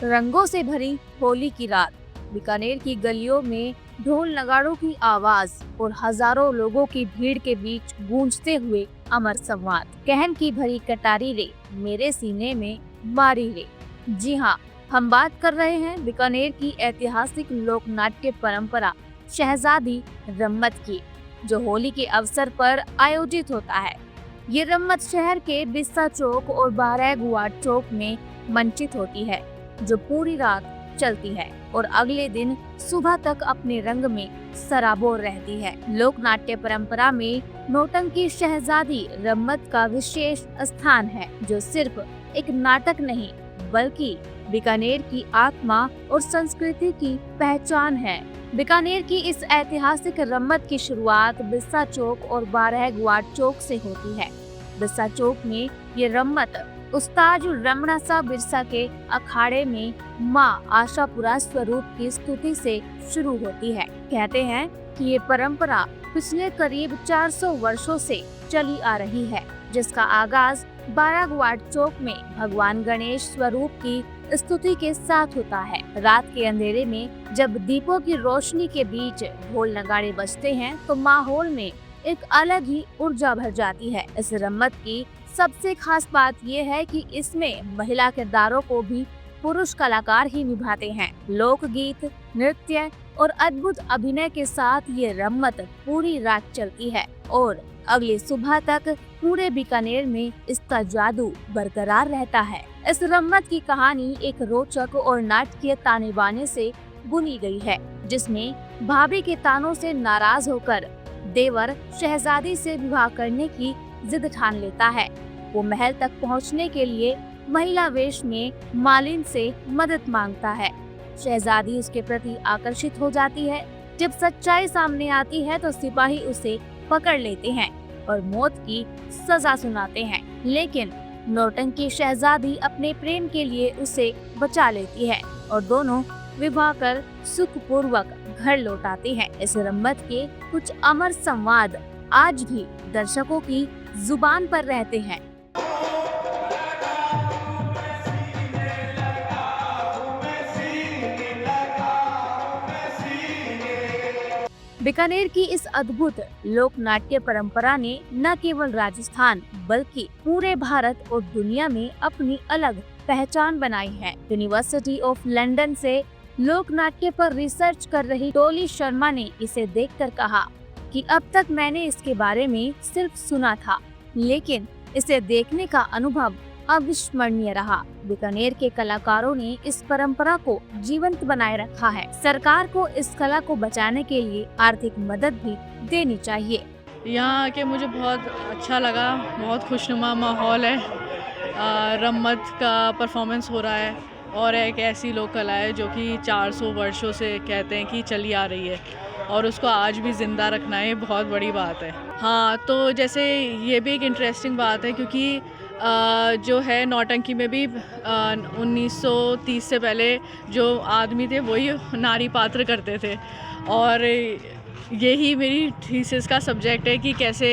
रंगों से भरी होली की रात, बीकानेर की गलियों में ढोल नगाड़ों की आवाज और हजारों लोगों की भीड़ के बीच गूंजते हुए अमर संवाद। कहन की भरी कटारी रे, मेरे सीने में मारी रे। जी हाँ, हम बात कर रहे हैं बीकानेर की ऐतिहासिक लोक नाट्य परंपरा शहजादी रम्मत की, जो होली के अवसर पर आयोजित होता है। ये रम्मत शहर के बिस्सा चौक और बारह गुआट चौक में मंचित होती है, जो पूरी रात चलती है और अगले दिन सुबह तक अपने रंग में सराबोर रहती है। लोक नाट्य परंपरा में नौटंकी शहजादी रम्मत का विशेष स्थान है, जो सिर्फ एक नाटक नहीं बल्कि बीकानेर की आत्मा और संस्कृति की पहचान है। बीकानेर की इस ऐतिहासिक रम्मत की शुरुआत बिस्सा चौक और बारह गुआट चौक से होती है। बिस्सा चौक में ये रम्मत उस्ताद रमणा बिरसा के अखाड़े में माँ आशापुरा स्वरूप की स्तुति से शुरू होती है। कहते हैं कि ये परंपरा पिछले करीब 400 वर्षों से चली आ रही है, जिसका आगाज 12 गुआट चौक में भगवान गणेश स्वरूप की स्तुति के साथ होता है। रात के अंधेरे में जब दीपों की रोशनी के बीच ढोल नगाड़े बजते हैं, तो माहौल में एक अलग ही ऊर्जा भर जाती है। इस रम्मत की सबसे खास बात यह है कि इसमें महिला किरदारों को भी पुरुष कलाकार ही निभाते हैं। लोकगीत, नृत्य और अद्भुत अभिनय के साथ ये रम्मत पूरी रात चलती है और अगली सुबह तक पूरे बीकानेर में इसका जादू बरकरार रहता है। इस रम्मत की कहानी एक रोचक और नाटकीय ताने बाने से बुनी गई है, जिसमें भाभी के तानों से नाराज होकर देवर शहजादी से विवाह करने की जिद ठान लेता है। वो महल तक पहुंचने के लिए महिला वेश में मालिन से मदद मांगता है। शहजादी उसके प्रति आकर्षित हो जाती है। जब सच्चाई सामने आती है तो सिपाही उसे पकड़ लेते हैं और मौत की सजा सुनाते हैं, लेकिन नौटंकी शहजादी अपने प्रेम के लिए उसे बचा लेती है और दोनों विवाह कर सुखपूर्वक घर लौट आते हैं। इस रम्मत के कुछ अमर संवाद आज भी दर्शकों की जुबान पर रहते हैं। बीकानेर की इस अद्भुत लोक नाट्य परंपरा ने न केवल राजस्थान बल्कि पूरे भारत और दुनिया में अपनी अलग पहचान बनाई है। यूनिवर्सिटी ऑफ लंदन से लोक नाट्य पर रिसर्च कर रही डॉली शर्मा ने इसे देखकर कहा कि अब तक मैंने इसके बारे में सिर्फ सुना था, लेकिन इसे देखने का अनुभव अविस्मरणीय रहा। बीकानेर के कलाकारों ने इस परंपरा को जीवंत बनाए रखा है। सरकार को इस कला को बचाने के लिए आर्थिक मदद भी देनी चाहिए। यहाँ आके मुझे बहुत अच्छा लगा, बहुत खुशनुमा माहौल है। रम्मत का परफॉर्मेंस हो रहा है और एक ऐसी लोक कला है जो कि 400 वर्षों से कहते हैं कि चली आ रही है और उसको आज भी ज़िंदा रखना है बहुत बड़ी बात है। हाँ, तो जैसे ये भी एक इंटरेस्टिंग बात है क्योंकि जो है नौटंकी में भी 1930 से पहले जो आदमी थे वही नारी पात्र करते थे और यही मेरी थीसिस का सब्जेक्ट है कि कैसे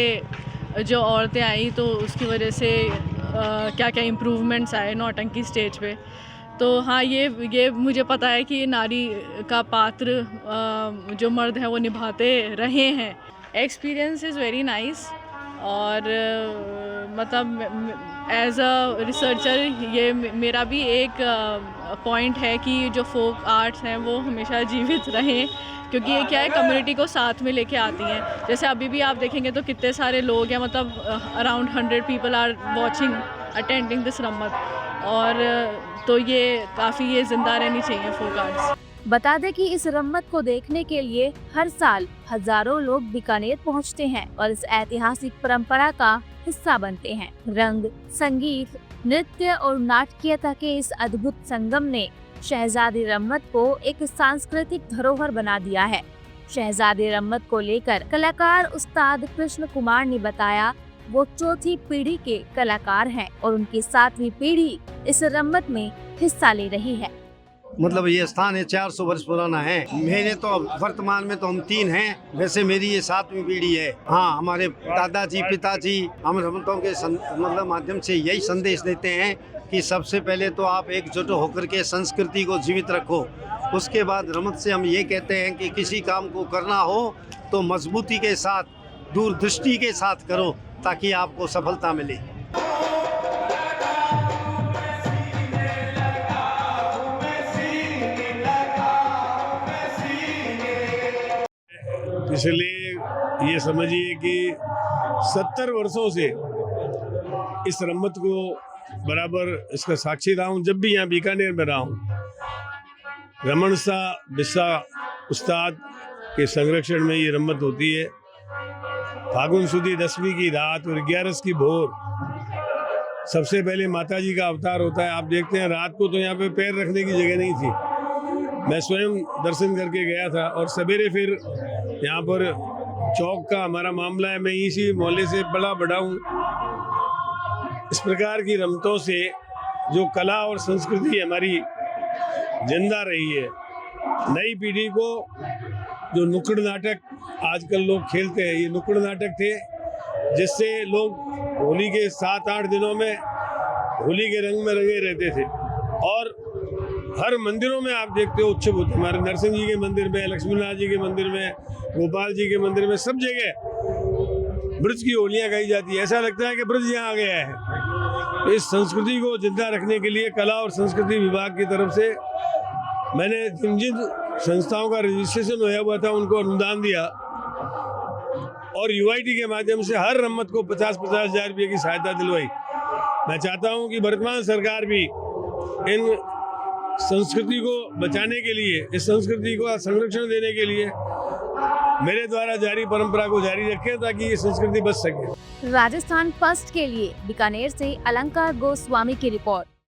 जो औरतें आई तो उसकी वजह से क्या क्या इम्प्रूवमेंट्स आए नौटंकी स्टेज पे। तो हाँ, ये मुझे पता है कि नारी का पात्र जो मर्द है वो निभाते रहे हैं। एक्सपीरियंस इज़ वेरी नाइस और मतलब एज अ रिसर्चर ये मेरा भी एक पॉइंट है कि जो फोक आर्ट्स हैं वो हमेशा जीवित रहें, क्योंकि ये क्या है कम्युनिटी को साथ में लेके आती हैं। जैसे अभी भी आप देखेंगे तो कितने सारे लोग हैं, मतलब around 100 people are watching attending this रम्मत और तो ये काफ़ी ये जिंदा रहनी चाहिए फोक आर्ट्स। बता दें कि इस रम्मत को देखने के लिए हर साल हजारों लोग बीकानेर पहुंचते हैं और इस ऐतिहासिक परंपरा का हिस्सा बनते हैं। रंग, संगीत, नृत्य और नाटकीयता के इस अद्भुत संगम ने शहजादी रम्मत को एक सांस्कृतिक धरोहर बना दिया है। शहजादी रम्मत को लेकर कलाकार उस्ताद कृष्ण कुमार ने बताया वो चौथी पीढ़ी के कलाकार हैं और उनकी 7वीं पीढ़ी इस रम्मत में हिस्सा ले रही है। मतलब ये स्थान है 400 वर्ष पुराना है। मेरे तो वर्तमान में तो हम 3 हैं, वैसे मेरी ये 7वीं पीढ़ी है। हाँ, हमारे दादाजी पिताजी हम रमतों के मतलब माध्यम से यही संदेश देते हैं कि सबसे पहले तो आप एकजुट होकर के संस्कृति को जीवित रखो। उसके बाद रमत से हम ये कहते हैं कि किसी काम को करना हो तो मजबूती के साथ, दूरदृष्टि के साथ करो ताकि आपको सफलता मिले। पिछले ये समझिए कि 70 वर्षों से इस रम्मत को बराबर इसका साक्षी रहा हूँ। जब भी यहाँ बीकानेर में रहा हूँ, रमन शाह बिस्सा उस्ताद के संरक्षण में ये रम्मत होती है। फागुन सुदी 10वीं की रात और 11 की भोर सबसे पहले माता जी का अवतार होता है। आप देखते हैं रात को तो यहाँ पे पैर रखने की जगह नहीं थी। मैं स्वयं दर्शन करके गया था और सवेरे फिर यहाँ पर चौक का हमारा मामला है। मैं इसी मोहल्ले से बड़ा हूँ। इस प्रकार की रमतों से जो कला और संस्कृति हमारी जिंदा रही है। नई पीढ़ी को जो नुक्कड़ नाटक आजकल लोग खेलते हैं, ये नुक्कड़ नाटक थे जिससे लोग होली के 7-8 दिनों में होली के रंग में रंगे रहते थे। और हर मंदिरों में आप देखते हो उत्सव होते। हमारे नरसिंह जी के मंदिर में, लक्ष्मीनाथ जी के मंदिर में, गोपाल जी के मंदिर में, सब जगह ब्रज की होलियां गाई जाती है। ऐसा लगता है कि ब्रज यहाँ आ गया है। इस संस्कृति को जिंदा रखने के लिए कला और संस्कृति विभाग की तरफ से मैंने जिन संस्थाओं का रजिस्ट्रेशन होया हुआ था उनको अनुदान दिया और यूआईटी के माध्यम से हर रम्मत को 50-50 हज़ार रुपये की सहायता दिलवाई। मैं चाहता हूं कि वर्तमान सरकार भी इन संस्कृति को बचाने के लिए, इस संस्कृति को संरक्षण देने के लिए मेरे द्वारा जारी परंपरा को जारी रखें ताकि ये संस्कृति बच सके। राजस्थान फर्स्ट के लिए बीकानेर से अलंकार गोस्वामी की रिपोर्ट।